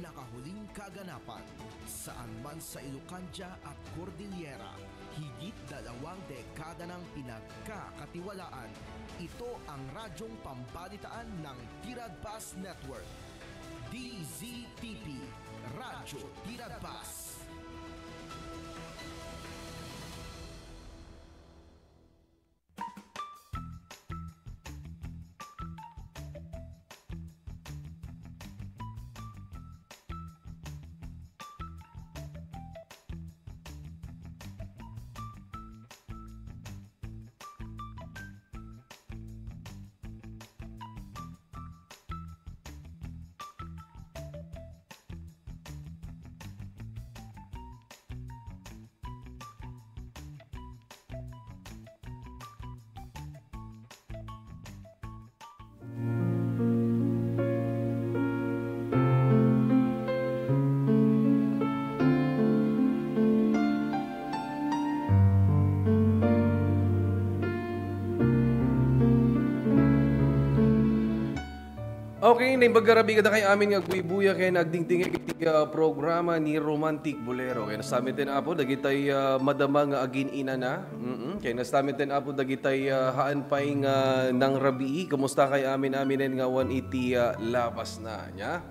pinakahuling kaganapan saan man sa Ilocania at Cordillera, higit 2 dekada ng pinagkakatiwalaan. Ito ang radyong pambalitaan ng Tiradpas Network. DZTP, Radyo Tiradpas. Okay, naimbagarabi kada kay amin nga buya kay nagdingting iti programa ni Romantic Bolero. Kay nasamitin apo dagitay madama nga agin ina na. Kay nasamitin apo dagitay haan pay nga nang rabii. Kumusta kay amin nga wan iti labas na nya?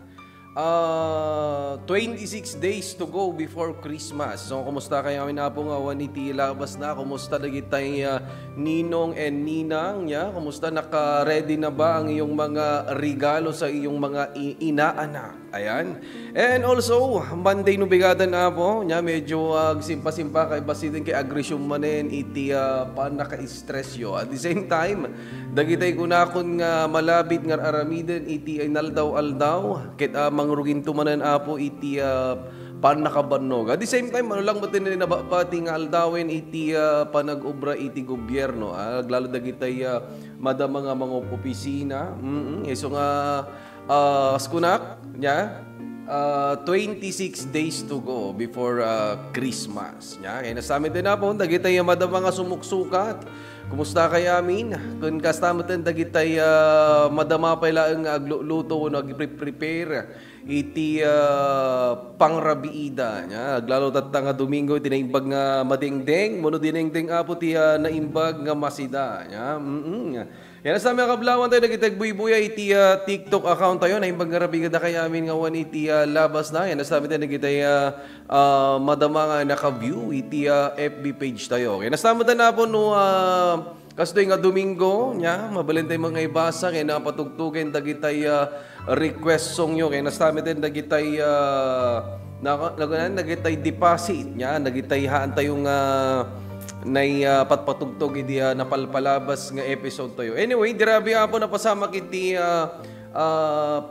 26 days to go before Christmas. So, kumusta kayo amin na po nga waniti labas na? Kumusta dagitay ninong and ninang niya? Kumusta naka-ready na ba ang iyong mga regalo sa iyong mga inaanak? Ayan. And also, Monday no bigatan na po. Niya, medyo simpa-simpa kay basidin kay agresyon manen iti panaka-stress yo. At the same time, dagitay ko na akong malabit nga aramiden iti ay naldaw-aldaw. Kit mangrugin tumanan apo iti panakabannog. At the same time, ano lang batin na nabapati nga aldawin iti panag-ubra iti gobyerno. Lalo dagitay madama nga mga opisina. So nga skunak niya 26 days to go before Christmas. Kaya nasamin din na po, dagitay madama nga sumuksukat. Kumusta kay amin? Kung kastamatan dagitay madama pa ilang agluto o nag-prepare iti pangrabiida. Lalo tatang nga Domingo tinaimbag nga madingding, mono dinengding apo ti naimbag nga masida. Yan sa mga kablawan tayo nagitag buy-buya iti TikTok account tayo na imbag nga rabi kada kay amin nga wan iti labas na. Yan sa amin tayo nagitay madama nga naka-view iti FB page tayo. Yan sa amin tayo na po no kastoy nga Domingo, mabalin tayo mga ibasa kaya napatugtugin dagitay request song nyo. Kaya nasamin din dagitay nagitay deposit nagitay haan tayong patpatugtog iti napalpalabas nga episode tayo. Anyway, dirabi po napasama iti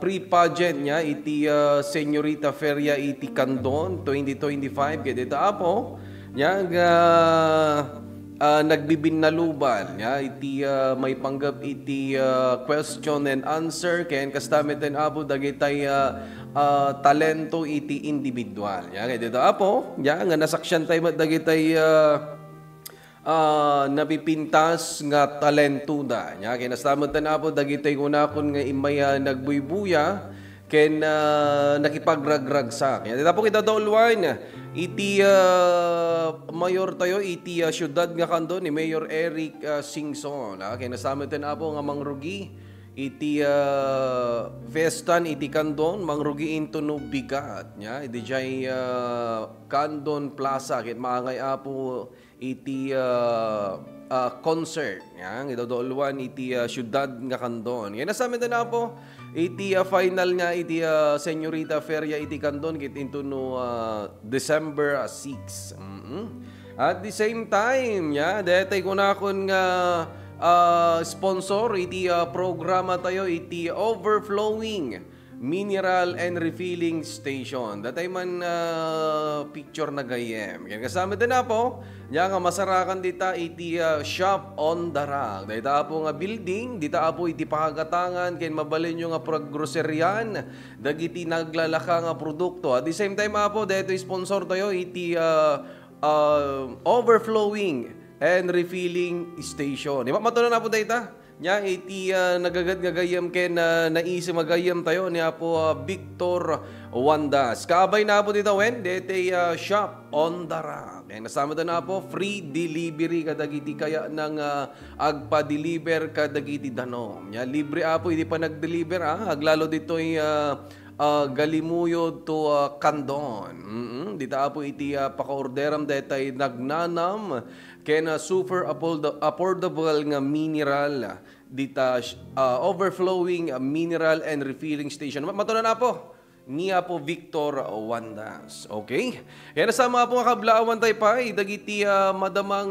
pre-pageant iti Señorita Feria iti Candon 2025 kaya dito apo nagbibinaluban iti may panggap iti question and answer ken kastamitan apo dagitay talento iti individual kaya dito apo nga nasaksyan tayo dagitay napipintas nga talentuda kaya nastamutan apo dagitay kunakon nga imaya nagbuybuya ken nakipagragragsak dito apo kita daulwan iti mayor tayo iti syudad nga kando ni Mayor Eric Singson kaya nasamutan apo nga mangrugi iti festan iti Candon mangrugi into no bigat iti jay Candon Plaza ket maangay apo iti concert idodolwan iti syudad nga Candon yan nasamin na po iti final nga iti Señorita Feria iti Candon kit into no December 6 at the same time detay ko na akon nga sponsor iti programa tayo iti Overflowing Mineral and Refilling Station. Datay man picture na gayem. Kaya kasama din na po, nga masarakan dita iti shop on the rack. Dita po nga building, dita po iti pakagatangan, kaya mabalin nyo nga groceryan, dagiti naglalaka nga produkto. At the same time po, dito sponsor tayo iti Overflowing and Refilling Station. Di ba matunan na po dita? nya iti nagagad gagayam ken naisi magayam tayo niya po Victor Wandas. Kaabay na po dito wen dete shop on the rack. Kaya nasama na po free delivery kadagiti kaya ng agpa-deliver kadagiti danom. Nya libre apo hindi pa nag-deliver aglalo ditoy Galimuyo to Candon. Dita po iti paka-orderam detay nagnanam kena super affordable nga mineral dita overflowing mineral and refilling station. Matunan na po niya po Victor Wandas. Okay? Yan nasama po nga kablaawan tayo pa dagiti madamang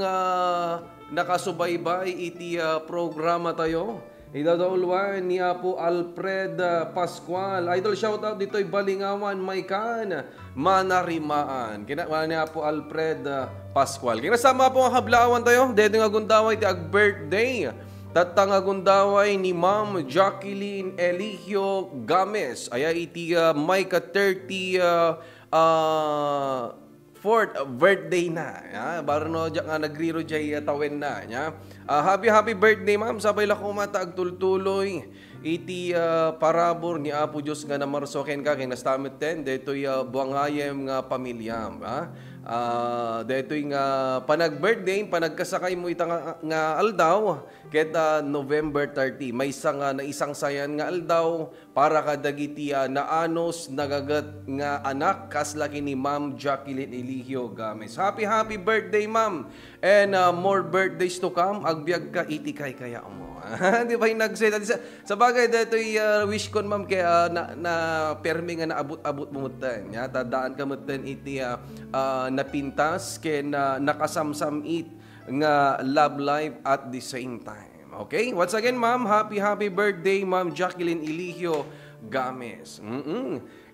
nakasubaybay iti programa tayo. Idadawalwan niya po Alfred Pascual. Idol shoutout dito'y Balingawan, Maykan, Manarimaan. Kinakwa niya po Alfred Pascual. Kinasama po ang hablaawan tayo. Dito nga gundaway ti ag-birthday. Tatang agundaway ni Ma'am Jacqueline Eligio Games. Aya iti Mayka 30 4th birthday na. Baro no nga nagriro jay tawen na. Happy birthday ma'am. Sabay la kumata agtultuloy. Iti parabor ni Apo Diyos nga namarsoken ka. Kaya nastamit ten. Dito'y buangayem nga pamilya. Dito'y nga panag-birthday. Panagkasakay mo ita nga aldaw. Keta November 30. May isang sayan nga aldaw. Para kadagiti naanos nagagat nga anak kaslaki ni Ma'am Jacqueline Eligio Games. Happy birthday ma'am. And more birthdays to come. Agbyag ka itikay kaya mo. Di ba yung nag-say? Sa bagay dito wish ko ma'am kaya na permi nga naabot-abot mo mutan. Tadaan ka mutan iti napintas kaya nakasamsam it nga love life at the same time. Okay? Once again, ma'am, happy birthday, Ma'am Jacqueline Eligio Games.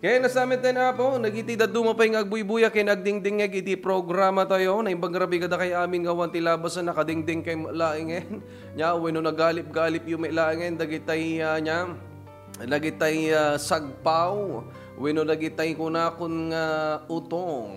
Kaya nasamit na po, nagitida dumapay ng agbuybuya kay nagdingdingeg iti programa tayo, na imbang grabe kada kay aming gawan tilabasan nakadingding kay laingen. Nya, weno nagalip-galip yung may laingen, dagitay nya, nagitay sagpaw, weno nagitay kunakon nga utong.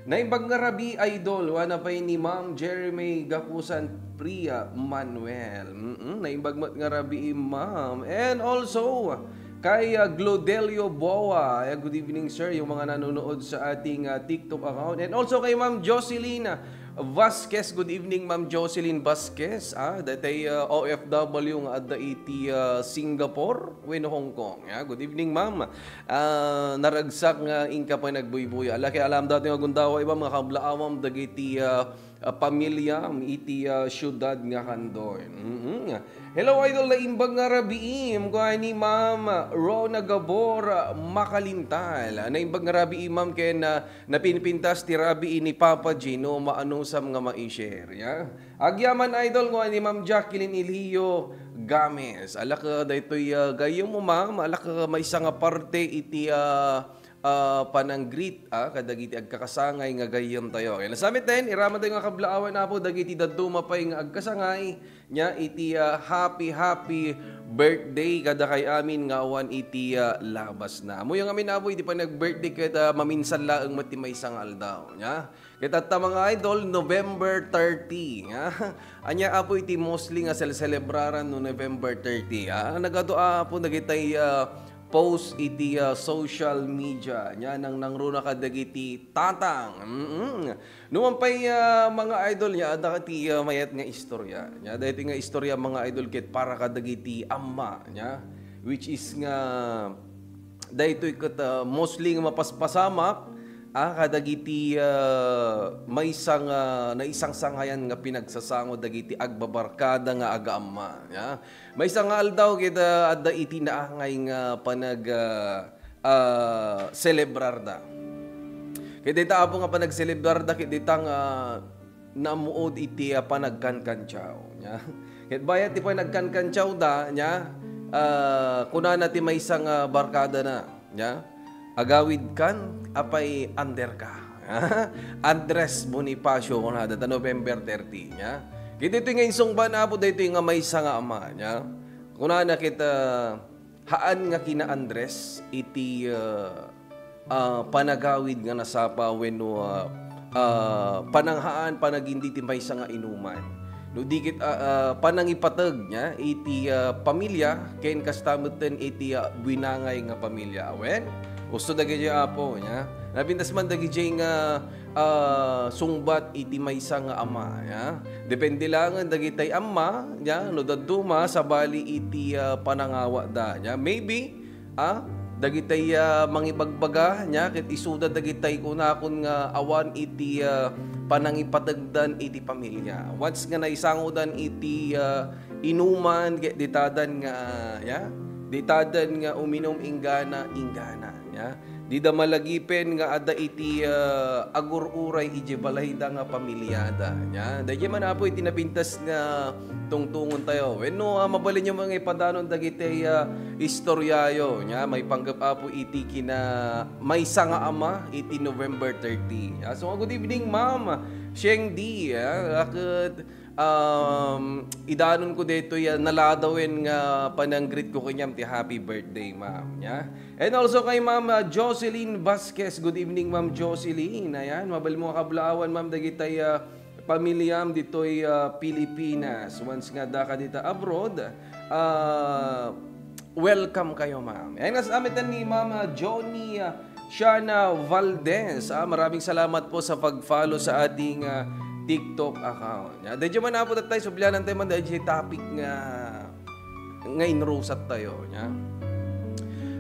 Naimbag nga rabi idol, wana pa ni Ma'am Jeremy Gakusan Priya Manuel. Naimbag nga rabi ma'am. And also, kay Glodelio Boa. Good evening sir, yung mga nanonood sa ating TikTok account. And also kay Ma'am Jocelyn Vasquez. Good evening Ma'am Jocelyn Vasquez. Datay OFW nga adda iti Singapore, when Hong Kong. Good evening ma'am. Naragsak nga ingka pa nagbuybuya. Kay alam dati nga gundawa iba mga kablaawam dagiti pamilya iti syudad nga Candon. Hello idol na imbag nga rabiim ko ni Ma'am Rona Gabor Makalintal. Na imbag nga rabiim ma'am kaya napinpintas ti rabiim ni Papa Gino maanusam nga ma-share. Agyaman idol ko ni Ma'am Jacqueline Eligio Games. Alak daytoy gayom mo ma'am, alak may isa nga parte iti pananggrit kadagiti agkakasangay nga gayam tayo. Kaya nasamit din, iraman tayo nga kablaawan na po, dagiti daduma pa nga agkasangay nya iti happy birthday kada kay amin nga awan iti labas na. Mo yung amin na po, iti pa nag-birthday kada maminsan laang matimay sang aldaw. Kita ta mga idol, November 30. Anya apo iti mostly nga celebraran no November 30. Nagadoa po nagitay post iti social media nya nang nangruna kadagiti tatang. Numampay mga idol nya adakati mayat nga istorya nya daytoy nga istorya mga idol ket para kadagiti amma nya which is nga daytoy ket mostly nga mapaspasamak kadagiti may isang na isang sanghayan nga pinagsasango dagiti agbabarkada nga aga-amma. May isang aldaw kita adda iti naangay nga panag celebrar da. Kaya dita apo nga panag-celebrar da kita nga namuod iti panagkankansyaw. Kaya bayat ti panagkankansyaw da kunana ti may isang barkada na. Agawid kan apay under ka. Andres Bonifacio kunada ta November 30 nya. Kiti ito nga insong ba na po dito nga may nga ama nya. Kunana kita haan nga kina Andres iti panagawid nga nasapa wenno pananghaan panagindi ti may nga inuman. no dikit panangipatag nya iti pamilya ken kastamutten iti binangay nga pamilya. Awen, gusto dagiti apo nya. Napintas man dagiti nga sungbat iti maysa nga ama ya. Depende lang dagiti ama nya no daduma sa bali iti panangawa da nya. Maybe dagiti mangibagbaga nya ket isuda dagiti kunakon nga awan iti panangipatagdan iti pamilya. Once nga naisangudan iti inuman ditadan nga ditadan nga uminom ingana ya. Di da malagipen nga ada iti agururay iti balayda nga pamilyada nya. Dagiti man apo iti napintas nga tungtungon tayo. Wenno mabalin yung mga ipadanon dagiti istoryayo nya may panggap apo iti kina may nga ama iti November 30. So good evening ma'am Sheng Di idanon ko dito naladawin nga pananggrit ko kanyam ti happy birthday ma'am nya. And also kay ma'am Jocelyn Vasquez. Good evening ma'am Jocelyn. Ayan, mabal mo kablaawan ma'am dagitay pamilyam ditoy Pilipinas. Once nga daka dito abroad, welcome kayo ma'am. Ayan, nasamitan ni ma'am Johnny Shana Valdez. Maraming salamat po sa pag-follow sa ating TikTok account. Dadyo man na po tayo, sublianan tayo man dahil topic nga inrosat tayo.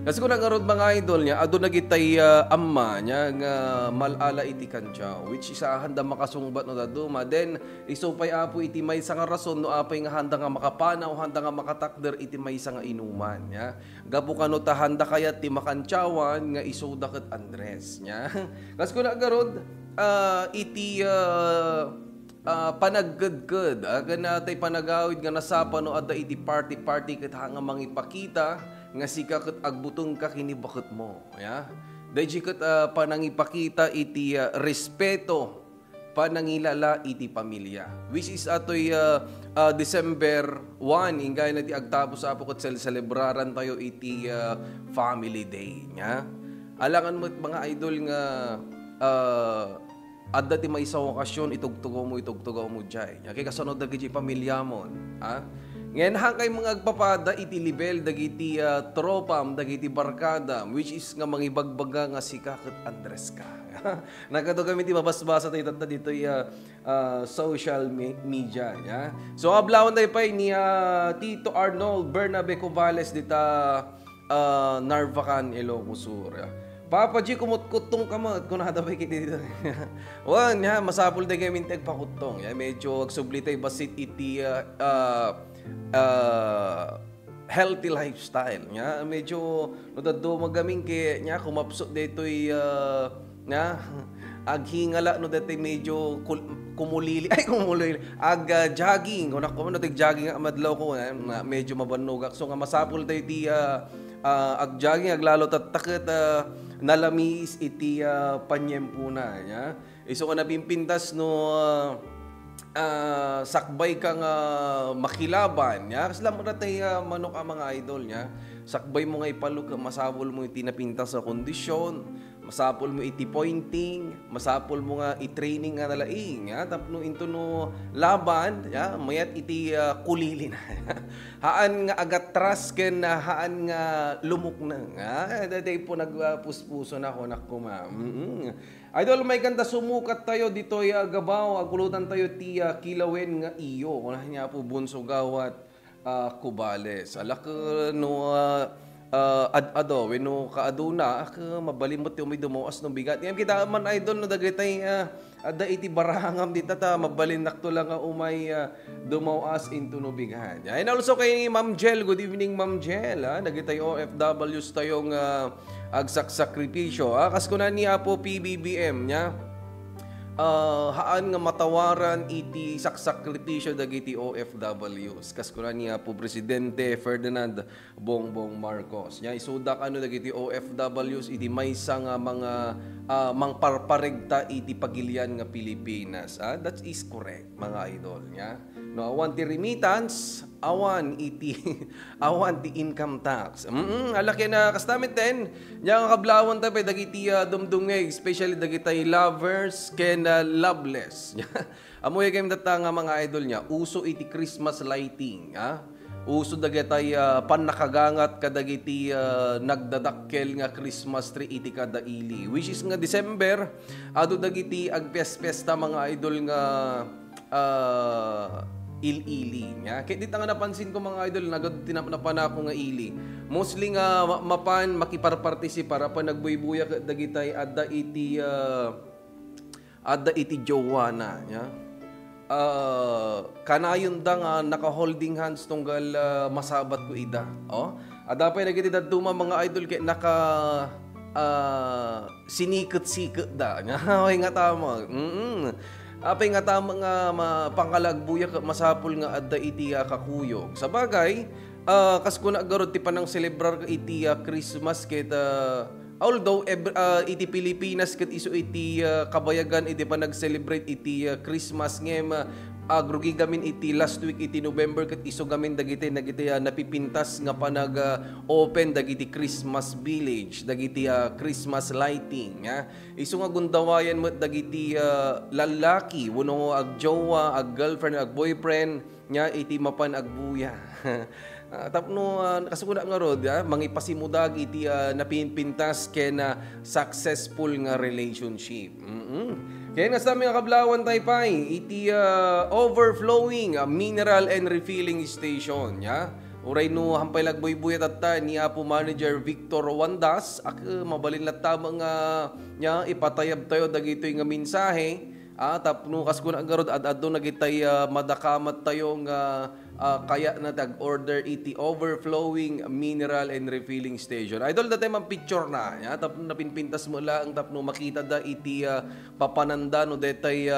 Kasi kung nangarod mga idol niya, ado nagitay amma niya nga malala iti kantya, which isa handa makasungbat no daduma. Then, isupay apo iti may nga rason no apay nga handa nga makapanaw, handa nga makatakder iti may nga inuman. Ya. Gabu ka no ta handa kayat ti makantyawan nga isuda ket Andres. Ya. Kasi kung nangarod, iti panaggad-gad, ganatay panagawid nga nasapa no ada iti party ket hanga mangipakita nga sika ket agbutong ka kini bakit mo ya dayji ket panangipakita iti respeto panangilala iti pamilya which is atoy December 1 ingay na ti agtapos apo ket celebraran tayo iti family day nya alangan mo mga idol nga adda ti may isang okasyon itugtugaw mo jay kay kasunod dagiti pamilya mo ngayon kay mga agpapada iti libel dagiti tropam dagiti barkada which is nga mangibagbaga nga sika ket Andres ka. Nakato kami ti mabasbasa tayo tatta dito social media ya. So ablawan tayo pa ni Tito Arnold Bernabe Covales dita Narvacan Ilocos Sur. Papa G kumut-kutong kamot kun hadabay kiti dito. Wan ya masapul day kami tag pakutong ya medyo agsubli tay basit iti healthy lifestyle nya medyo no magaming ke nya kumapsot detoy nya aghingala no detoy medyo kumulili jogging una ko no tig jogging madlaw ko medyo mabannog so nga masapul day ti jogging aglalo tataket nalamis iti panyempuna nya iso ko napimpintas no sakbay kang makilaban nya kasi lang natay manok ang mga idol nya sakbay mo nga ipalug masapol mo iti napinta sa kondisyon masapol mo iti pointing masapol mo nga i-training nga nalaing ya tapno into no laban ya mayat iti kulili na haan nga agatras ken haan nga lumok na daday po nagpuspuso na ko nakko ma'am idol may ganda sumukat tayo dito gabaw agulutan tayo ti kilawen nga iyo kuna niya po bunso gawat Cubales alak no ado wenno kaaduna mabalimot yung may dumuas no bigat ngem kita man idol no dagitay ada iti barangam dita ta mabalin nakto lang nga umay dumawas into no bigat and also kay Ma'am Jel. Good evening Ma'am Jel dagitay OFWs tayong agsakripisyo kas kunan niya po PBBM nya haan nga matawaran iti saksakripisyo dagiti OFWs kas kunan niya po Presidente Ferdinand Bongbong Marcos nya isudak dagiti OFWs iti maysa nga mga mangparparegta iti pagilian nga Pilipinas that is correct mga idol nya no awan ti remittance awan iti awan ti income tax. Alaki na kastamit ten. Nya kablawan ta pa dagiti dumdungeg, especially dagiti lovers ken loveless. Amoy kay data nga mga idol nya, uso iti Christmas lighting, ha? Uso dagiti panakagangat kadagiti nagdadakkel nga Christmas tree iti kada ili. Which is nga December, adu dagiti agpes-pesta mga idol nga ili. Ya? Kaya dito nga napansin ko mga idol, tinapnapan ako nga ili. Mostly nga mapan makiparpartisi para pa nagbuybuya dagitay adda iti jowa na. Ya? Kanayon da nga naka-holding hands tunggal masabat ko ida. Oh? Ada pa nagiti daduma mga idol kay naka sinikot-sikot da. Nga nga tama. Apay nga tama nga pangalagbuya masapul nga adda iti kakuyog. Sa bagay, kas ko nagarod ti panang celebrar iti Christmas ket although iti Pilipinas ket iso iti kabayagan iti pa nag-celebrate iti Christmas ngem agrugi gamin iti last week iti November ket iso gamin dagiti napipintas nga panag open dagiti Christmas village dagiti Christmas lighting iso nga gundawayan met dagiti lalaki wenno ag jowa ag girlfriend ag boyfriend nya iti mapan agbuya. Tapno kasuguna nga rod mangipasimudag iti napinpintas ken successful nga relationship. Kaya nga sa mga kablawan tayo pa iti overflowing mineral and refilling station. Uray no hampay lagboy-buy at ni Apo Manager Victor Wandas mabalin latta mga ipatayab tayo dagito nga mensahe. Tapno kas ko na garod adado nagitay madakamat tayo nga kaya na tag-order iti overflowing mineral and refilling station. Idol dati man picture na. Tapno napinpintas mo lang tapno makita da iti papananda no detay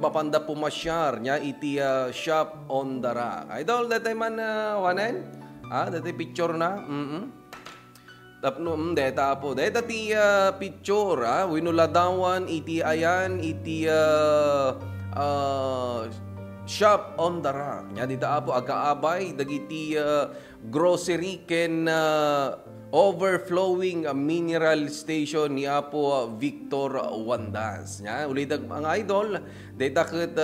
mapanda pumasyar nya iti shop on the rock. Idol dati man wanen? Dati picture na. Tapno deta po. Deta ti picture winuladawan iti ayan iti shop on the rock. Nya dita apo agaabay dagiti grocery ken overflowing mineral station ni Apo Victor Wandas. Nya ulidag mga idol dita ket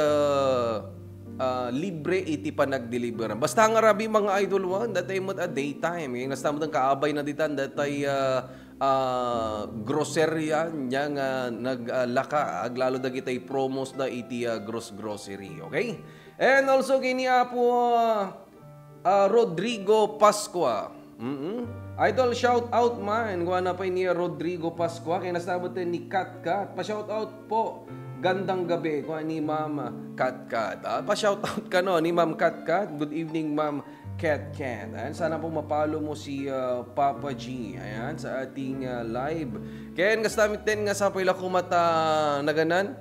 libre iti panagdeliver. Basta nga rabi mga idol datay mo daytime. Yung nasta mo kaabay na ditan datay grocerya nya nga naglaka aglalo dagitay promos da iti grocery. Okay? And also kini Apo Rodrigo Pascua. Idol shout out man kuha na pa ni Rodrigo Pascua kay nasabot ni Kat. Pa shout out po. Gandang gabi ko ni Ma'am Kat. Pa-shout out ka no ni Ma'am Kat. Good evening Ma'am Kat. Ayan, sana po mapalo mo si Papa G. Ayan, sa ating live. Kaya kastamit din nga sa pila kumata naganan.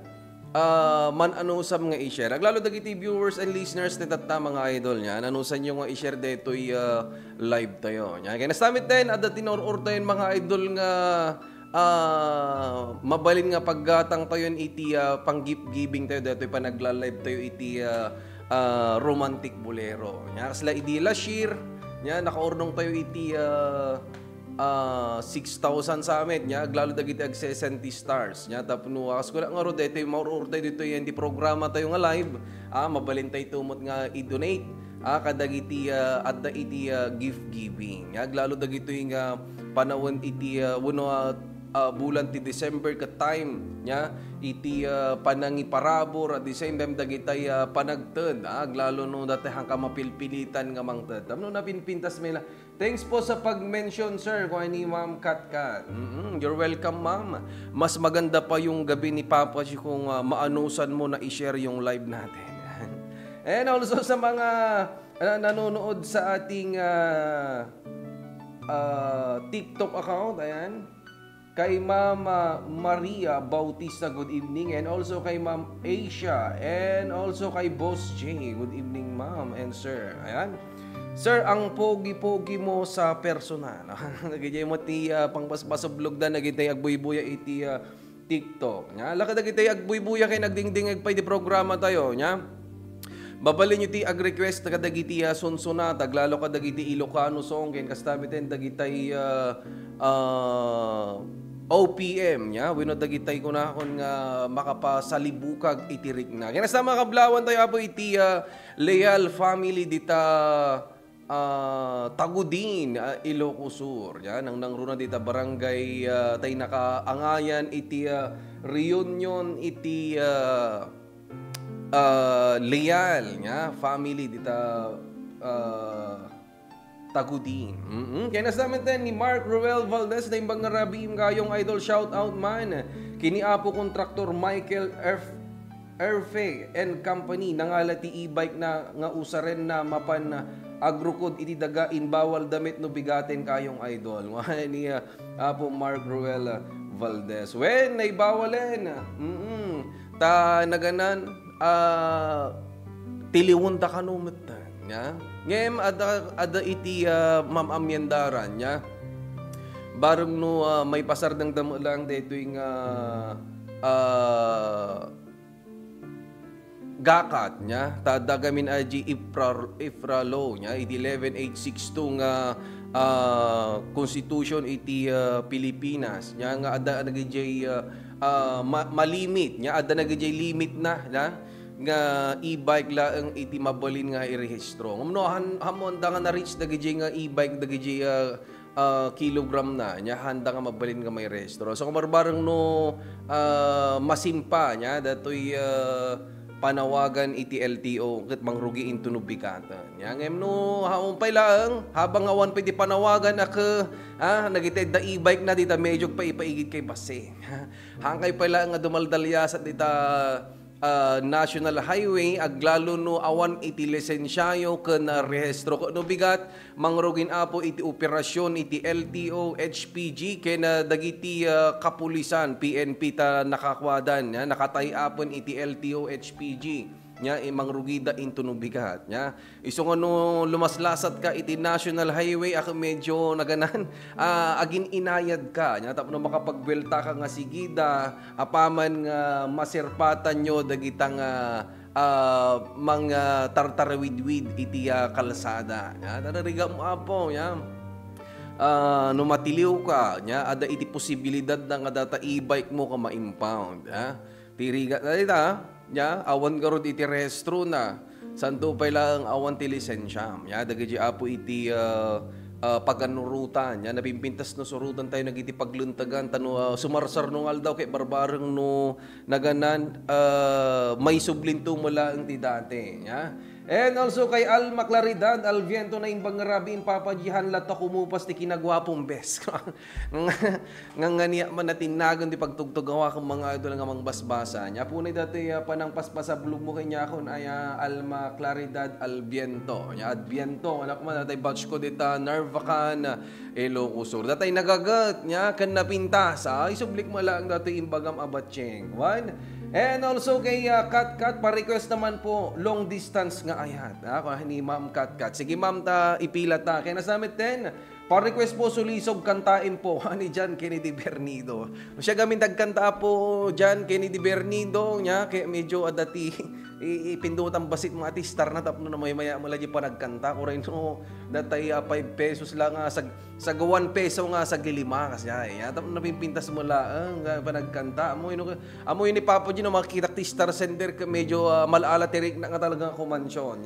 Man anusam nga i-share. Aglalo dagiti viewers and listeners ni tatta mga idol niya. Nanusan nyo nga i-share deto'y live tayo. Kaya kastamit din at tinor-or tayo mga idol nga mabalin nga paggatang tayo iti pang-gift-giving tayo dito pa nagla-live tayo iti romantic bolero. Nya kasla idila share nya nakaordong tayo iti 6,000 sa amin nya aglalo dagiti ag 60 stars nya tapno kas ko nga ro dito maurur tayo dito yan di programa tayo nga live mabalin tayo tumot nga i-donate kadagiti adda iti gift giving nya aglalo dagito nga panawon iti bulan ti December ka time nya iti panangiparabor at the same time dagitay panagted aglalo no dati hangka mapilpilitan nga mangted tamno napinpintas mela. Thanks po sa pag-mention sir ko ni Ma'am Kat. You're welcome ma'am. Mas maganda pa yung gabi ni Papa G kung maanusan mo na i-share yung live natin. And also sa mga nanonood sa ating TikTok account ayan kay Ma'am Maria Bautista, good evening. And also kay Ma'am Asia. And also kay Boss J. Good evening, Ma'am and Sir. Ayan. Sir, ang pogi-pogi mo sa personal. Nagigay mo ti pangpaspasoblog na nagitay agbuy-buya iti TikTok. Nya, laka nagitay agbuy-buya kay nagdingding agpay di programa tayo. Nya. Babalin nyo ti ag-request na kadagiti sunsuna, taglalo kadagiti Ilocano song, ken kastamiten dagitay OPM, nya, wino dagitay ko na kung makapasalibukag itirik na. Kaya sa mga kablawan tayo po iti Leal family dita Tagudin, Ilocos Sur. Yan, ang nangruna dita barangay tay nakaangayan iti reunion iti Leal, nya, family dita Tagudin. Kaya nasamin tayo ni Mark Ruel Valdez na imbang ngarabim kayong idol shout out man. Kini Apo Kontraktor Michael Erfe and Company nangala ti e-bike na nga usaren na mapan na agrukod iti daga in bawal damit no bigaten kayong idol. Wala ni Apo Mark Ruel Valdez. When naibawalen. Ta naganan tiliwon ta kanumetan. Nya? Ngem ada iti mamamyandaran nya. Bareng no may pasar ng damo lang dito yung gakat nya. Tadagamin aji ifralo nya iti 11862 nga Constitution iti Pilipinas nya nga ada nagijay malimit nya ada nagijay limit na nga e-bike laeng iti mabalin nga irehistro. Ngumno hamon da nga na-reach dagiti nga e-bike dagiti kilogram na nya handa nga mabalin nga may rehistro. So kumarbareng no masimpa nya datoy panawagan iti LTO ket mangrugi into no bikatan. Nya ngem no haumpay laeng habang awan pwede panawagan nagitid da e-bike na dita medyo pa ipaigid kay base. Hangkay pala nga dumaldalya sa dita National Highway aglalo no awan iti lisensyayo ken rehistro ko no bigat mangrugin apo iti operasyon iti LTO HPG ken dagiti kapulisan PNP ta nakakwadan nya nakatay apon iti LTO HPG nya mangrugida into no bigat nya iso nga no lumaslasat ka iti National Highway ako medyo naganan agin inayad ka nya tapno makapagwelta ka nga sigida apaman nga maserpatan nyo dagitang mga tartarawidwid iti kalsada nya narariga mo apo nya no matiliw ka nya ada iti posibilidad na nga data e-bike mo ka ma-impound tiriga dita nya awan garod iti rehistro na santo pa lang awan ti lisensya nya dagiti apo iti paganurutan nya napimpintas no surutan tayo nagiti pagluntagan tano sumarsar no aldaw kay barbareng no naganan may sublinto mula ang ti dati nya. And also kay Alma Claridad, Alviento na imbang ngarabi in papajihan lata kumupas ti kinagwapong bes. Nga niya man natinagon ti pagtugtog awa kang mga idol nga mangbasbasa. Nya punay dati panang paspasa blog mo kay niya kon ay Alma Claridad Alviento. Nya Adviento anak man datay batch ko dita Narvacan Ilocos Sur. Datay nagagat nya kan napintas. Isublik mo lang dati imbagam abatcheng. One. And also kay Kat pa-request naman po long distance nga ayat. Ni Ma'am Kat. Sige ma'am ta ipila ta. Kaya nasamit din. Pa-request po sulisog kantain po ni John Kennedy Bernido. Siya gamin tagkanta po John Kennedy Bernido nya kay medyo adati ipindutan basit mga artistar na tapno na maya mo lagi pa nagkanta ko rin no datay 5 pesos lang sa 1 peso nga sa gilima kasi tapno napimpintas mo lang pa nagkanta amoy ni Papa Gino makikita ti Star Center medyo malala tirik na nga talaga kumansyon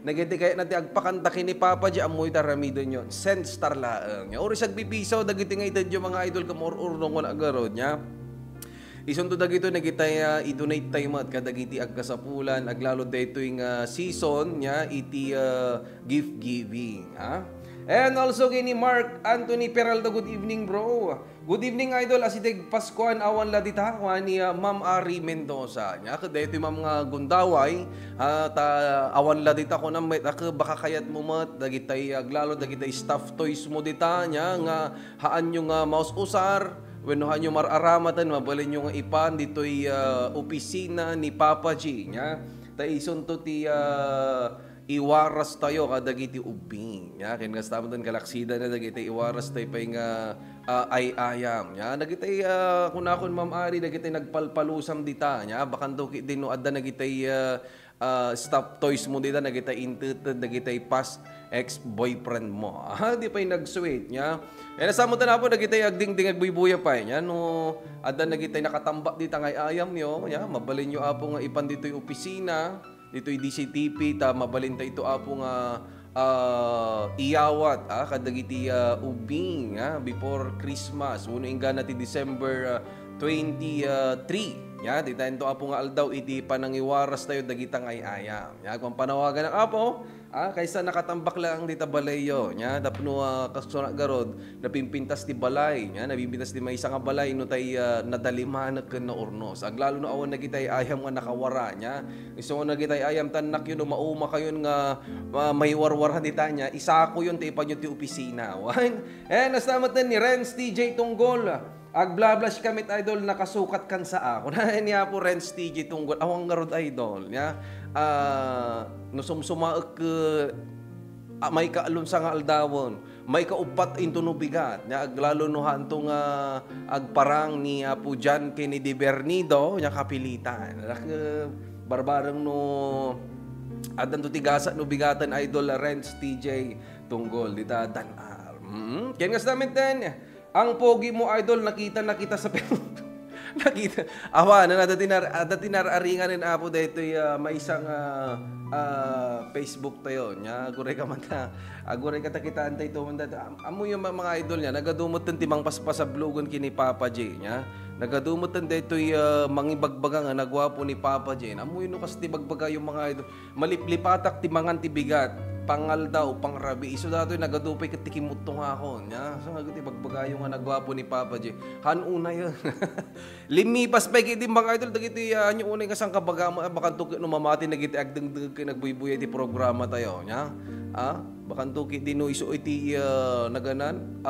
nagiti kaya nati agpakanta kini Papa G amoy taramido nyon send star laeng ori sag bipisaw dagiti nga itadyo mga idol kamor-urnong wala agarod nya. Isunto dagito nagitay i-donate tayo mat kadagiti agkasapulan aglalo dayto yung season nya iti gift giving And also kini Mark Anthony Peralta, good evening bro. Good evening idol asideg Paskuan awan ladita ni Ma'am Ari Mendoza nya kadayto ma'am nga gundaway ta awan ladita ko na baka kayat mo mat dagitay aglalo dagitay staff toys mo dita nya nga haan yung mouse usar. Wenuhan nyo mararamatan, mabalin nyo nga ipan dito'y opisina ni Papa G. Nya? Taison to ti iwaras tayo kadagiti ubing. Nya? Kaya nga sa taman kalaksida na dagiti iwaras tayo pa yung ay-ayam. Nya? Nagitay kunakon Ma'am Ari, nagitay nagpalpalusam dita. Nya? Bakan daw din no adda nagitay stuffed toys mo dito nagita intuted nagita past ex-boyfriend mo. Di pa yung nag-sweet niya. E nasamo ta na po nagita agding-ding agbubuya pa niya no ada nagita nakatambak dito ngay ayam niyo, ya mabalin niyo apo nga ipan dito yung opisina, dito yung DCTP ta mabalin ta ito apo nga iyawat kadagiti ubing before Christmas uno ingga natin December 23 ya di tayo apo nga aldaw iti panangiwaras tayo dagitang ay ayam ya kung panawagan ng apo kaysa nakatambak lang dita balayo nya tapno kasuna garod napimpintas ti balay nya nabimbintas ti maysa nga balay no tay nadaliman ken na urnos aglalo no awan nagitay ayam nga nakawara nya iso nga nagitay ayam tanak yun no mauma kayon nga may warwaran dita nya isako yun ti ipanyo ti opisina nasamat ni Renz TJ Tunggol agblablish kamit idol nakasukat kan sa ako na niya po Renz TJ Tunggol awang garod idol nya no sumsumaek may kaalon sa nga aldawon may kaupat into no bigat nya aglalo no hanto nga agparang ni Apo John Kennedy Bernido nya kapilitan barbarang no adan to tigasa no bigatan idol Renz TJ Tunggol dita danar ken nga namin ten ang pogi mo idol nakita sa nakita awa na datinar aringan rin apo dito may isang Facebook tayo nya aguray ka man aguray ka takitaan tayo amo yung mga idol nya nagadumot ng timang paspas sa blogon kini Papa J nya nagadumot ng dito mangibagbaga nga nagwapo ni Papa J amo yun kas ti bagbaga yung mga idol maliplipatak timangan ti bigat pangal daw pangrabi iso dato nagadupay ket tikimutong ako nya so nagati bagbagayo nga nagwapo ni Papa J hanuna yun limipas pa kiti mga idol dagiti anyo unay nga sang kabaga bakan tuki no mamati nagiti agdengdeng kay nagbuybuy ti programa tayo nya bakan tuki dino iso iti naganan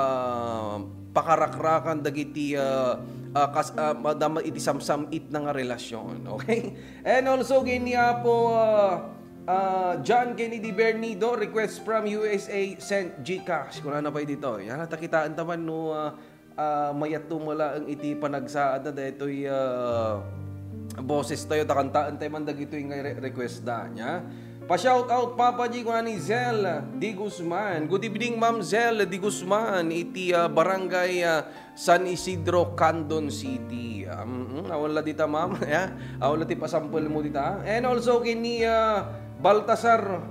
pakarakrakan dagiti madama iti samsam it na nga relasyon okay and also ginya po John Kennedy Bernido, request from USA, sent Gcash. Kung na pa dito. Yan, natakitaan taman no mayat tumula ang iti panagsaad na dito'y boses tayo, takantaan tayo man dagito yung request da niya. Pa-shout out Papa G kung ni Zel Di Guzman. Good evening Ma'am Zel Di Guzman. Iti barangay San Isidro, Candon City. Awala dita ma'am. Awala ti pasampol mo dita. And also kini Baltasar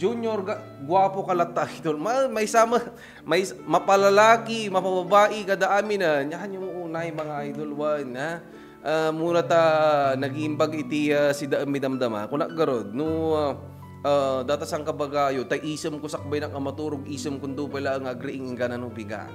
Junior, guwapo kalata idol. May sama, may mapalalaki, mapababae kada amin na. Yan yung unay mga idol one ha. Muna ta nagiimbag iti si Daam Midamdama. Kuna garod no data sang kabagayo tay isem ko sakbay ng amaturog isem kundo pala ang agreeing ganan bigang.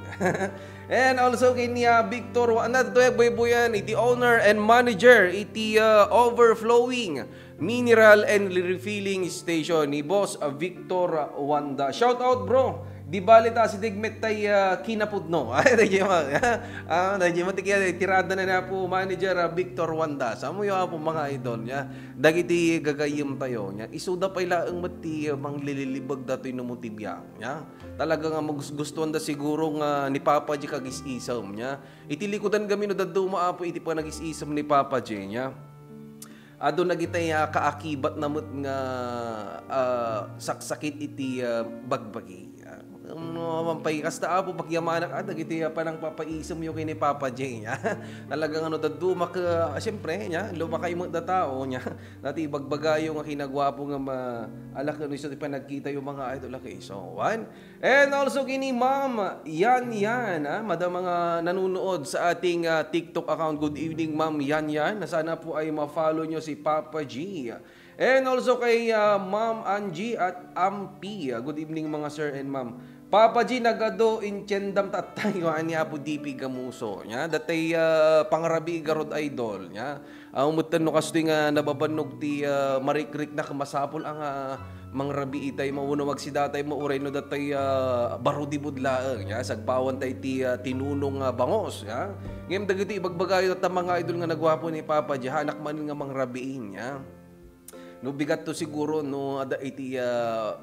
And also kanya Victor anad to boyboyan iti owner and manager iti overflowing mineral and refilling station ni Boss Victor Wanda. Shout out bro. Di bali ta si Digmet tay kinapudno. Ay dagyo dagyo tikiya tirada na po manager Victor Wanda. Samo yo po mga idol nya. Dagiti gagayem tayo nya. Isuda pa ila ang mati manglililibag datoy no motibya nya. Talaga nga magustuhan da siguro nga ni Papa J kagis-isam nya. Itilikudan kami no dadto maapo iti pa nagis-isam ni Papa J nya. Ado nagitay kaakibat namot nga saksakit iti bagbagi. Mampay kasta apo pagyamanak dagiti panang papaisem yo kini Papa J nya. Talagang daduma ka syempre nya lumakay mo da tao nya. Dati bagbagayo nga kinagwapo nga alak no iso ti panagkita yung mga idol kay so one. And also kini Ma'am Yan madam mga nanonood sa ating TikTok account. Good evening Ma'am Yan. Sana po ay ma-follow nyo si Papa G. And also kay Ma'am Angie at Ampi. Good evening mga sir and ma'am. Papa G nagado incendam tatay ani Apo DP Gamuso nya datay pangrabi garod idol nya umutan no kasto nga nababanog ti marikrik na kamasapol ang mangrabi itay mauno magsidatay mo uray no datay barudi budlaeng nya sagpawan tay ti tinunong bangos nya ngem dagiti ibagbagayo ta mga idol nga nagwapo ni Papa G hanak man nga mangrabiin nya. No bigat to siguro no ada iti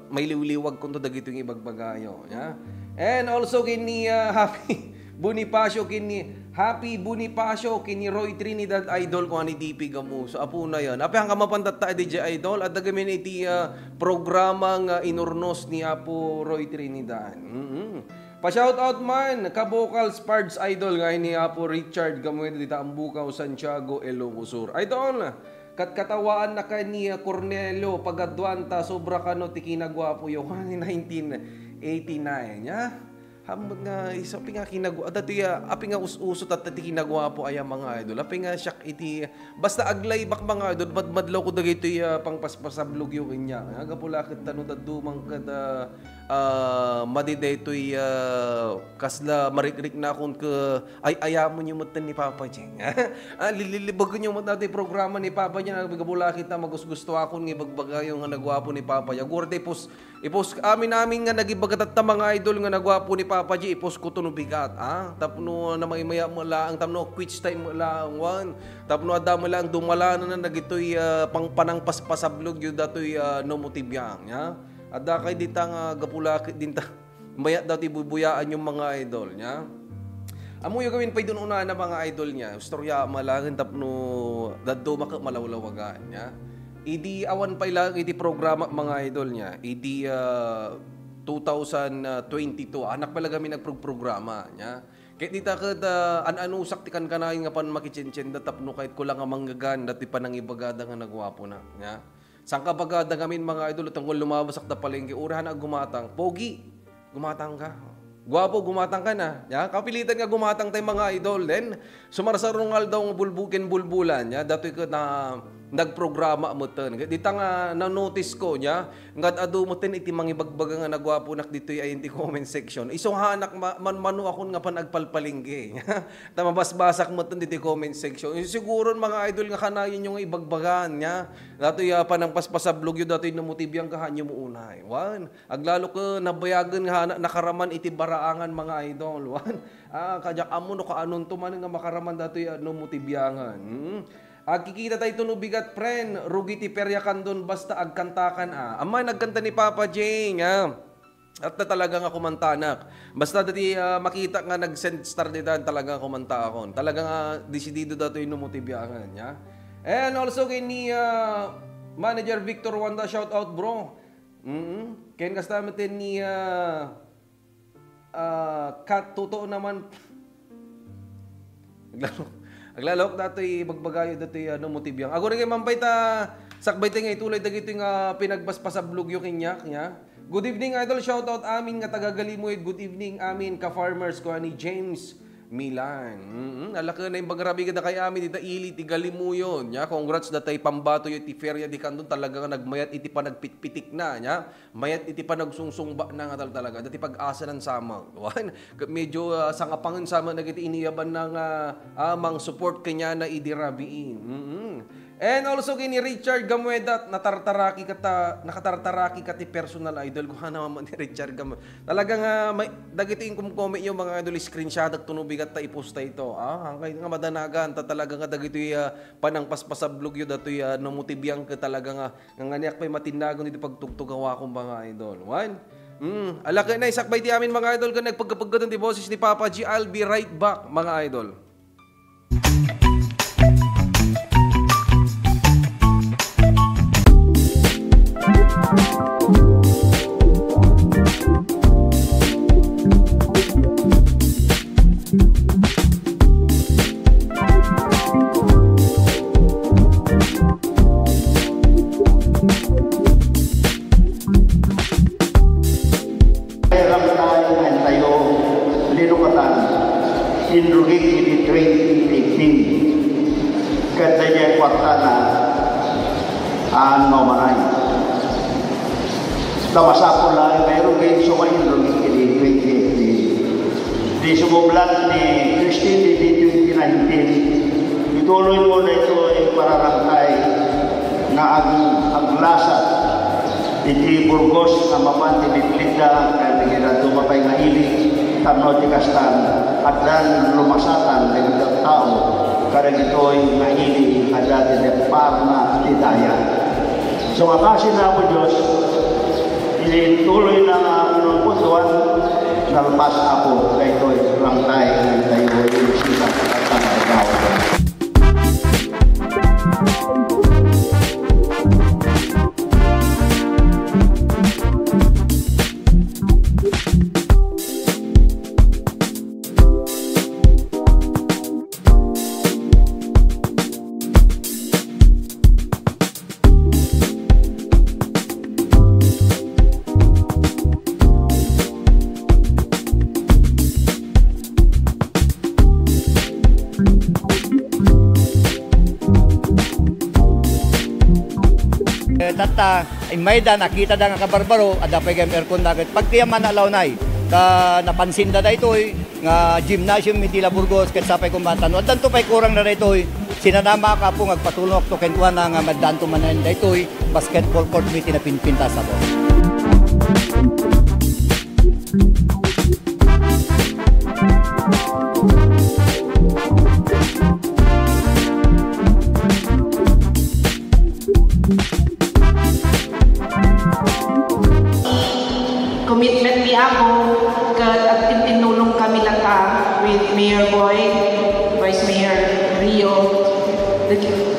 may liwliwag kun to dagito yung ibagbagayo nya. And also kini Happy Bonifacio kini Happy Bonifacio kini Roy Trinidad idol ko ani DP gamu. So apo na yan. Api hanggang mapantatta DJ idol at dagamin iti programa nga inurnos ni Apo Roy Trinidad. Pa-shoutout man, ka-vocal Spards idol nga ni Apo Richard gamuin dita ang Bukaw, Santiago, Ilocos Sur. Idol, katkatawaan na ka ni Cornelio Pagadwanta, sobra ka no, tikinagwapo yung 1989, ya? Hamot nga, isa pinga kinagwa, dati api nga us-usot at dati kinagwapo ay mga idol. Api nga siyak iti, basta aglay bak mga idol, madlaw ko dagay ito pangpaspasablog yung inya. Agapula kita no, dadumang kada madiday ito'y kasla marikrik na akong ay ayamon yung matan ni Papa Jeng. Lilibag yung matan natin programa ni Papa niya. Agapula kita magusgusto akong ibagbagay yung nagwapo ni Papa niya. Gorde ipos amin nga nagibagat at mga idol nga nagwapo ni Papa G, ipos ko ito no bigat. Tapno na may maya mo lang, tapno quits time mo lang, tapno ada mo lang, dumala na nagito'y pangpanang paspasablog yung dato'y nomotibiyang. Ada kay dita nga gapula dinta maya dati bubuyaan yung mga idol niya. Amo yung gawin pa doon una na mga idol niya. Istorya malangin tapno daddo malawlawagan niya. Idi awan pa lang iti programa mga idol niya. Idi 2022 anak pala kami nagprograma niya. Kaya dita kada an-anusak tikan kanayon nga pan makichenchen da tapno kahit kulang nga manggagan dati pa nang ibagada nga nagwapo na niya. Sang kapagada ngamin mga idol tungkol lumabasak na palengke, urahan na gumatang. Pogi, gumatang ka. Gwapo, gumatang ka na. Ya? Kapilitan nga gumatang tayo mga idol. Then, sumarsarungal daw ng bulbukin-bulbulan. Ya? Dati ko na nagprograma mo ito. Dito nga na-notice ko niya, nga ado mo ito iti mga ibagbaga nga nagwapo nak dito ay iti comment section. Isong hanak manu akong nga panagpalpalingge. Tamabasbasak mo ito dito comment section. Siguro mga idol nga kanayin yung ibagbagan niya. Dato pa ng paspasablog yun, dato yung namutibiyang kahanyo mo unay. Aglalo ko nabayagan nga nakaraman iti baraangan mga idol. Kajak amo no kaanon tuman nga makaraman dato yung namutibiyangan. Kikita tayo ito no bigat, friend. Rugi ti peryakan doon basta agkantakan. Amay, nagkanta ni Papa Jing. At na talagang ako mantanak. Basta dati makita nga nag-send star dito, talagang ako manta ako. Talagang desidido dato yung numutibyangan. And also kay ni Manager Victor Wanda, shout out bro. Ken kastamate ni Kat, totoo naman. Aglalok dato'y bagbagayo dato'y mutibiyang. Ako rin kay mampay ta sakbay tayo nga itulay dagito nga pinagpaspasablog yung kinyak niya. Good evening idol, shoutout amin nga tagagalimoy. Good evening amin ka-farmers ko ni James Milan. Alaka na yung bagrabi ka na kay amin dita ili ti galimuyon. Congrats datay pambato yung ti feria di kandun talaga nga nagmayat iti pa nagpitpitik na. Mayat iti pa nagsungsungba na nga talaga. Dati pag-asa ng samang. Medyo sangapangan sama nagiti iniyaban ng amang support kanya na idirabiin. And also kini Richard Gamueda, nakatartaraki ka ti personal idol ko naman ni Richard Gamueda. Talagang dagitin kumkoment yung mga idol screenshot at tunubigat ta iposta ito. Hangkay nga madanagan ta talaga nga dagito panang paspasablog yun dato namutibiyang ka talaga nga nganiak pa'y matinagon dito pagtugtugawa kong mga idol. Alakay na isakbay ti amin mga idol ka nagpagkapagkatan ti boses ni Papa G. I'll be right back mga idol. Inrugit di 2018 katanya kuatana ano manay tawasa ko lang mayroon kayo so inrugit di 2018 di sumublan ni Christine di 2019 ituloy mo na ito ay pararangkay na aglasat di Burgos na mapan di Bitlida kaya bigyan tumapay nga ili tano di kastan at dan lumasatan ng tao karang ito'y mahili at dati ng parna titaya. So, akasin na ako Diyos, tuloy na puntuan salpas ako kay ito lang tayo yung sikat at pangagawa. Tata, mayda nakita da nga kabarbaro, ada pa yung aircon dagat. Pag tiyaman na alawnay, ka napansin da ito'y nga gymnasium Mitila Burgos, ket sapay kumbatan. At danto pa'y kurang na ito'y, sinanama ka po ngagpatulong to kentuan na nga madanto manan da ito'y basketball court meeting na pinpintas ako. Commitment ni ako at tinulong kami lata with Mayor Boy, Vice Mayor Rio,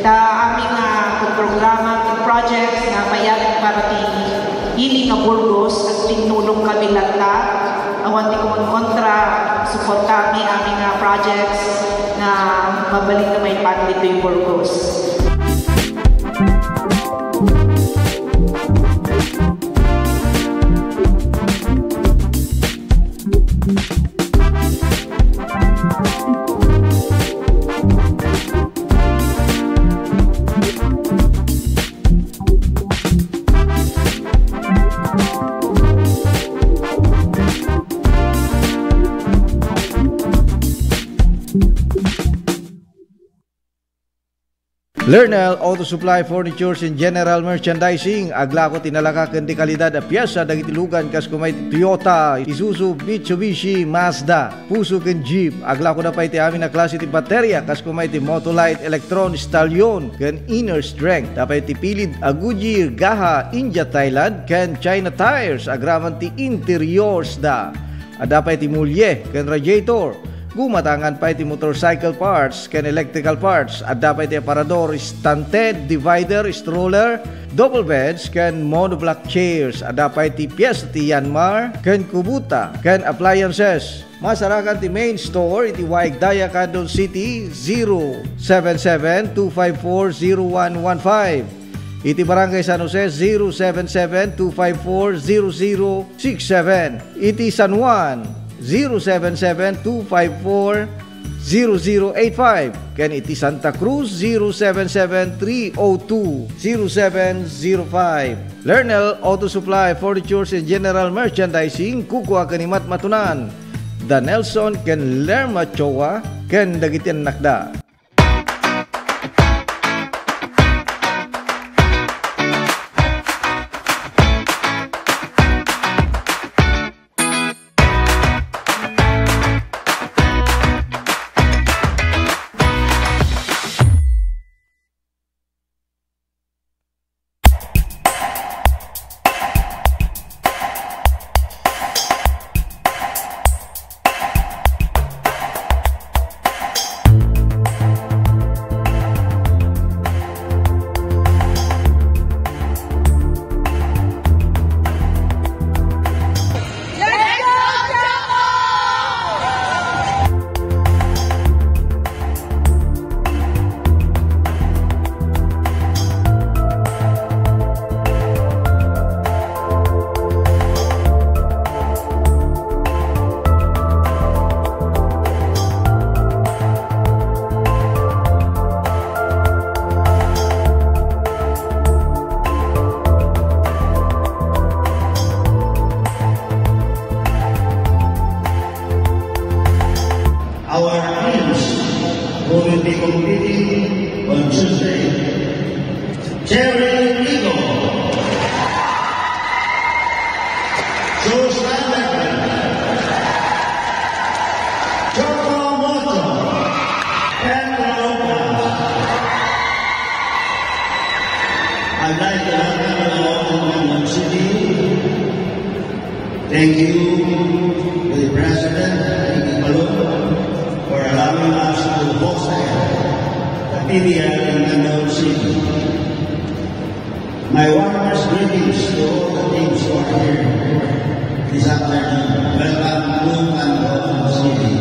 aming programa, projects na payag para hili nga Burgos at tinulong kami lata. Awan di ko kontra, support kami aming projects na mabalik na may pan dito yung Burgos. Lernel Auto Supply Furnitures and General Merchandising agla ko tinalakaken di kalidad a piyesa dagiti lugan kas kumay Toyota, Isuzu, Mitsubishi, Mazda, puso ken Jeep agla ko na pa iti amin na klase ti baterya kas kumay ti Motolite, Electron, Stallion ken Inner Strength tapay ti pilid a Goodyear, Gaha, India, Thailand ken China Tires agraman ti interiors da adapay ti mulye ken radiator. Gumatangan pa iti motorcycle parts ken electrical parts at dapat iti aparador, stunted, divider, stroller, double beds ken monoblock chairs at dapat iti piyesa ti Yanmar ken Kubota ken appliances. Masarakan ti main store iti Waigdaya, Quezon City 077-254-0115. Iti Barangay San Jose 077-254-0067. Iti San Juan 077-254-0085. Ken iti Santa Cruz 077-302-0705. Lernel Auto Supply Furnitures and General Merchandising kukuha kanimat matunan Da Nelson ken Lerma Chowa ken dagitian nakda. Thank you to the President, Malone, for allowing us to host the PBL in Quezon City. My warmest greetings to all the teams who are here this afternoon. Welcome to Quezon City.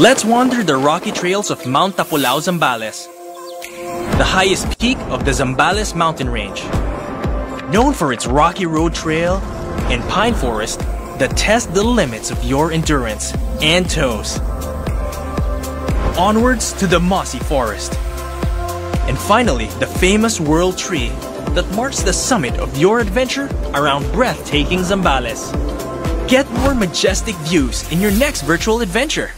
Let's wander the rocky trails of Mount Tapulao, Zambales, the highest peak of the Zambales mountain range. Known for its rocky road trail and pine forest that test the limits of your endurance and toes. Onwards to the mossy forest. And finally, the famous World Tree that marks the summit of your adventure around breathtaking Zambales. Get more majestic views in your next virtual adventure.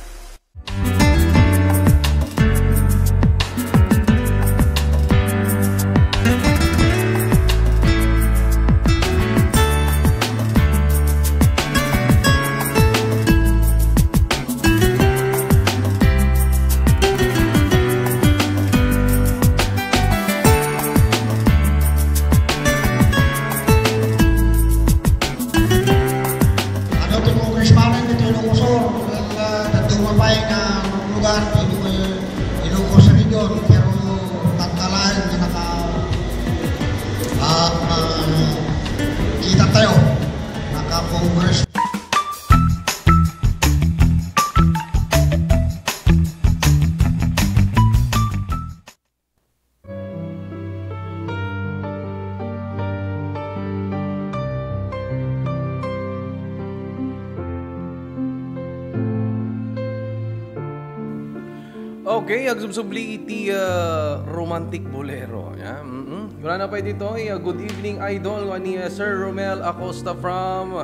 Kita tayo, naka-congress. Okay, agsubsubli iti romantic bolero. Yeah? Wala na pa dito. Good evening, idol. Ni Sir Romel Acosta from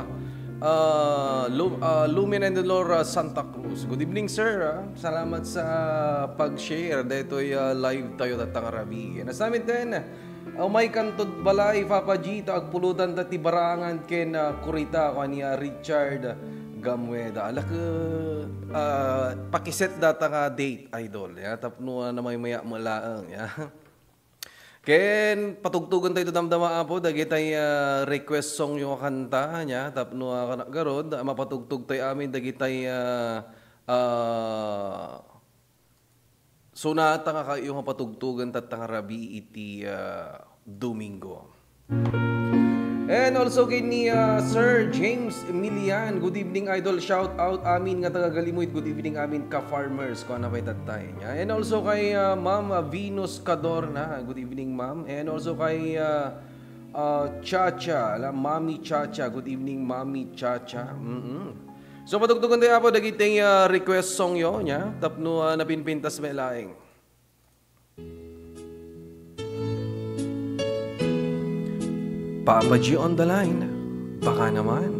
Lumen and Dolor, Santa Cruz. Good evening, sir. Salamat sa pag-share. Dito live tayo tatang rabi. Nasamit din. May kantod balay, Papa G, agpulutan dati barangan ken kurita ko ni Richard Gamueda. Ala ka pakiset data nga date, idol. Ya? Tapno na may maya malaang. Ya? Ken patugtugan tayo damdama po dagi tay request song yung kanta nya tapno garod mapatugtog tayo amin dagi tay sonata nga kayo nga patugtugan tatang rabi iti Domingo. And also kay ni Sir James Emilian. Good evening, idol. Shout out amin nga taga-Galimuit. Good evening amin ka-farmers. Kung ano pa itatay niya. And also kay Ma'am Venus Cadorna. Good evening, ma'am. And also kay Chacha. Mami Chacha. Good evening, Mami Chacha. So patugtugan tayo po dagiteng request song yo niya. Tapno napinpintas may laing. Papa G on the line. Baka naman.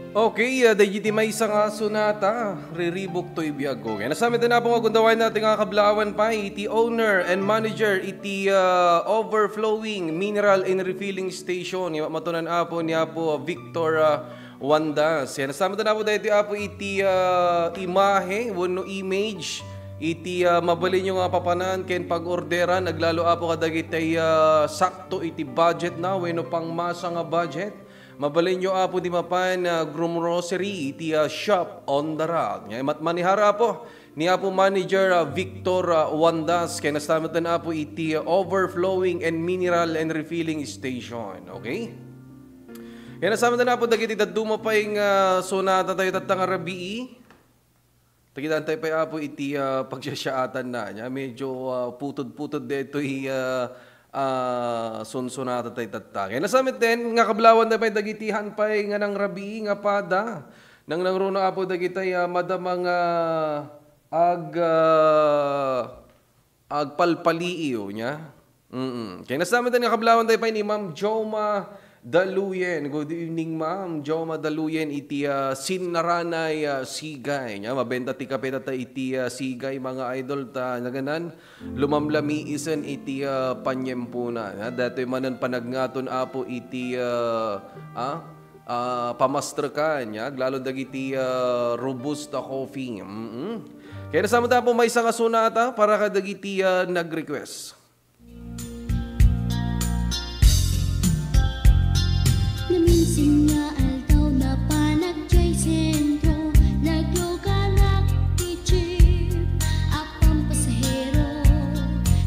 Okay, dagiti may isang sunata, riribok to'y biyago. Kaya nasamit na po agundaway natin nga kablawan pa, iti owner and manager, iti overflowing mineral and refilling station. Matunan apo niya po Victor Wandas. Kaya nasamit na po dahil apo iti imahe, wano image, iti mabalin nyo nga papanan, ken pag-orderan, naglalo apo kadagitay sakto iti budget na, wano pang masa nga budget. Mabalin nyo apo di mapan grocery iti shop on the road. Manihara po ni apo manager Victor Wandas kaya nastamatan apo iti overflowing and mineral and refilling station. Okay? Kaya nastamatan apo dagiti daduma pa yung sonata tayo tatang arabii. Tagitan tayo pa apo iti pagsasyaatan na niya. Medyo putod-putod dito sunsonata tayo tatta. Kaya nasamit din, nga kablawan na pa'y dagitihan pa'y nga ng rabi nga pada. Nang nangruna apo dagitay madamang agpalpaliiyo niya. Kaya nasamit din nga kablawan tayo pa'y ni Ma'am Joma Daluyen. Good evening, Ma'am Joma Daluyen. Iti sinaranay sigay. Mabenta ti kapeta ta iti sigay mga idol ta naganan. Lumamlami isen iti panyempuna. Dati manan panagnaton apo iti pamasterkan. Lalo dagiti robusta coffee. Kaya nasama ta po may isang sunata para kadagiti nag-request. Naminsan nga aldaw na panagjay sentro, nagluganak ti jeep, apang pasahero,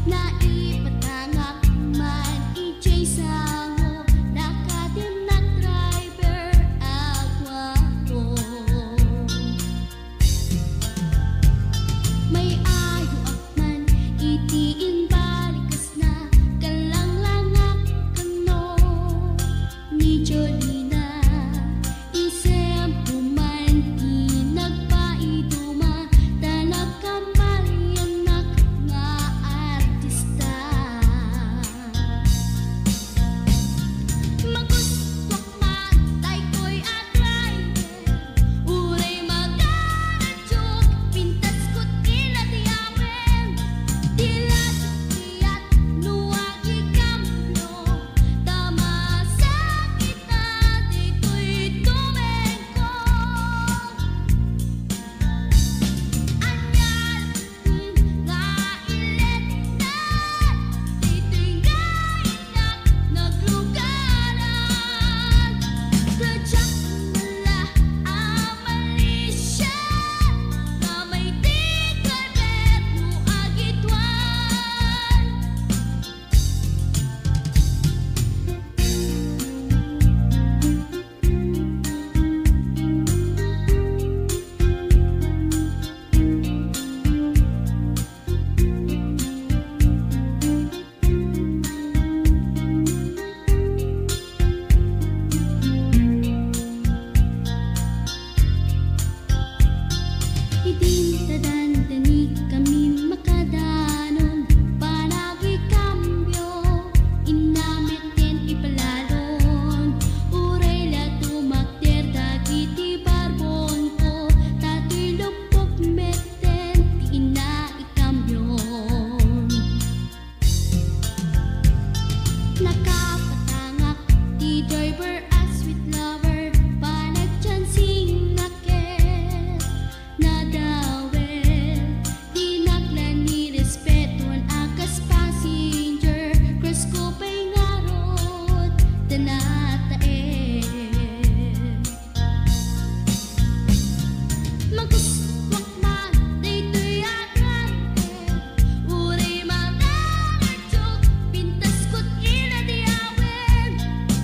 naipatangak man ijay sango, nakadim na driver agwapo. May ayo akman itiin balikas na, kalang-langak kano, ni Jolina, isem pumanti nagpaiduma, tanag kamalianak nga artista. Magustwak matay ko'y atrayer, uray magaradyok, pintas ko't inatiyawen, dilat iyat nuwag ikamlo, tamasa kita dito'y tumengko. Anyal nga ilet na, dito'y nainak naglugaran, kadyak nala amalisya, na may tikaret mo agitwan. Idintadan-dani kami makadanon, panagi kambyo, inamit din ipalalon, uray la tumakder dagiti barbon ko, tato'y lupok meten ti ina ikambyon. Nakapatangak ti driver as sweet lover, panagchansing naket, nadawel, dinaklan ni respetuan akas passenger, cross ko pa'y ngarot, tanatae. Magustwak man, dito'y agante, uray magaradyok, pintas ko't inadiyawen,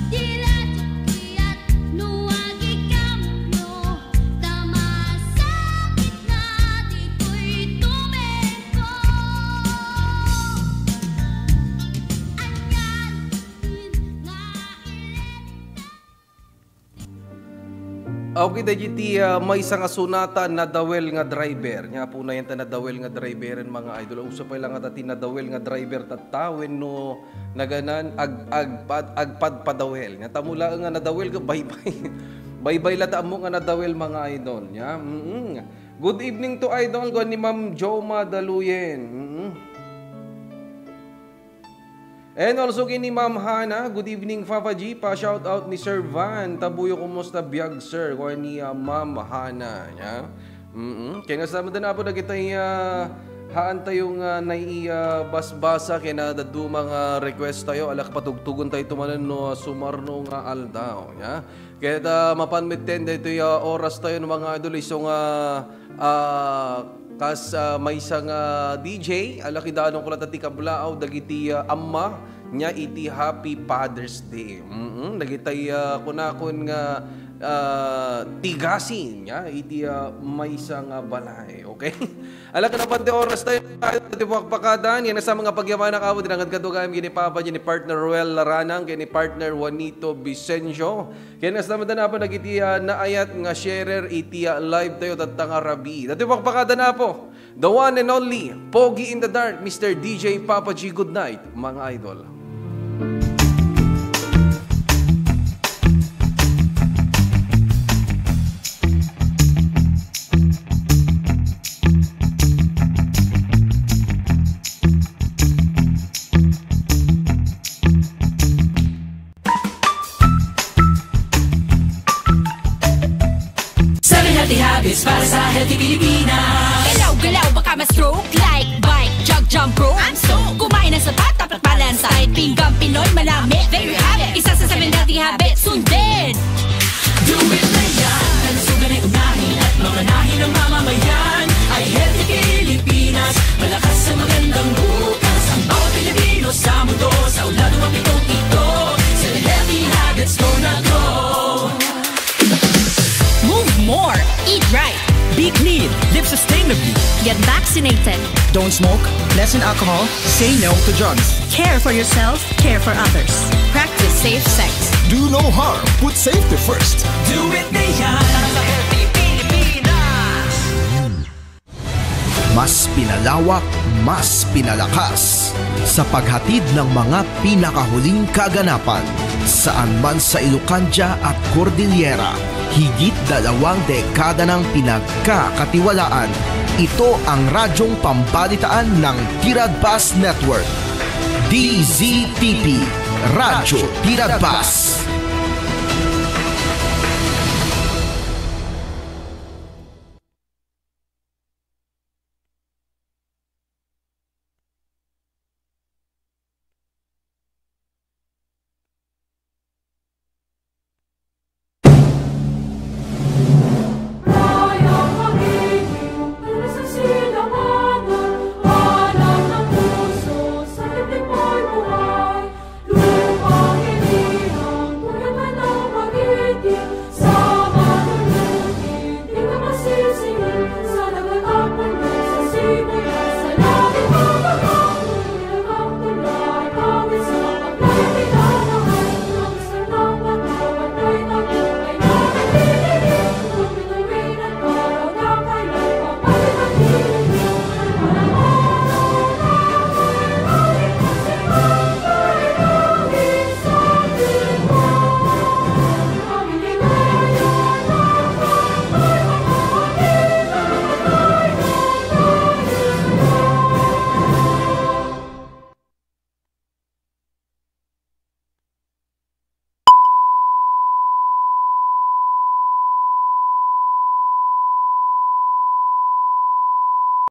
diladyok iyat nuwag ikamlo, tamasa kita dito'y tumengko. Anyal nga Okay, dagiti may isang sunata na dawel nga driver. Nga po na yan na dawel nga driver mga idol. Uso pa lang nga tati na dawel nga driver tatawin no naganan agpad padawel. Nga tamula nga nadawel ka bye-bye. Baybay lata mo nga nadawel mga idol. Ya? Good evening to idol ko ni Ma'am Joma Daluyen. And also kini Ma'am Hana, good evening Papa G, pa shout out ni Sir Van, tabuyo kumusta biyag sir, ko ni Ma'am Hana, ya. Kaya nga sama din po na kita haan tayong basbasa kaya na dadu mga request tayo, alak patugtugon tayo tumanan no sumarno nga aldaw, ya. Kaya mapanmitten dito oras tayo ng mga idol isong kas may isang DJ, alakidaan ko lang tati kablaaw, dagiti amma niya iti Happy Father's Day. Dagitay kunakon nga tigasin niya, iti may isang balay. Okay? Alak na pante oras tayo, iti pakpakadan, yan sa mga pagyaman na kamo, dinangad kadugayam, gini Papa, gini partner Ruel Laranang, gini partner Juanito Vicencio, kaya nasaman na po nagiti naayat nga sharer, iti live tayo tatanga rabi. Dati pakpakada na po, the one and only, Pogi in the Dark, Mr. DJ Papa G, good night, mga idol. Para sa healthy Pilipinas. Galaw-galaw baka ma-stroke. Like bike, jog, jump rope. I'm so kumain ng sapat, dapat balance. Kahit pinggang Pinoy, malami. There you have it. Isa sa 7 healthy habits. Sundin! Do it na yan. Kalusugan ay unahin at mamanahin ng mamamayan. Ay healthy Pilipinas. Malakas sa magandang bukas. Ang bawat Pilipino sa mundo. Sa ulado ang pitong ito. Sa healthy habits go na go. Move more. Eat right. Be clean. Live sustainably. Get vaccinated. Don't smoke. Lessen alcohol. Say no to drugs. Care for yourself. Care for others. Practice safe sex. Do no harm. Put safety first. Do it na yan. Sa healthy Pilipinas. Mas pinalawak, mas pinalakas sa paghatid ng mga pinakahuling kaganapan saan man sa Ilocania at Cordillera. Higit 2 dekada ng pinagkakatiwalaan. Ito ang radyong pambalitaan ng Tiradpas Network. DZTP, Radyo Tiradpas.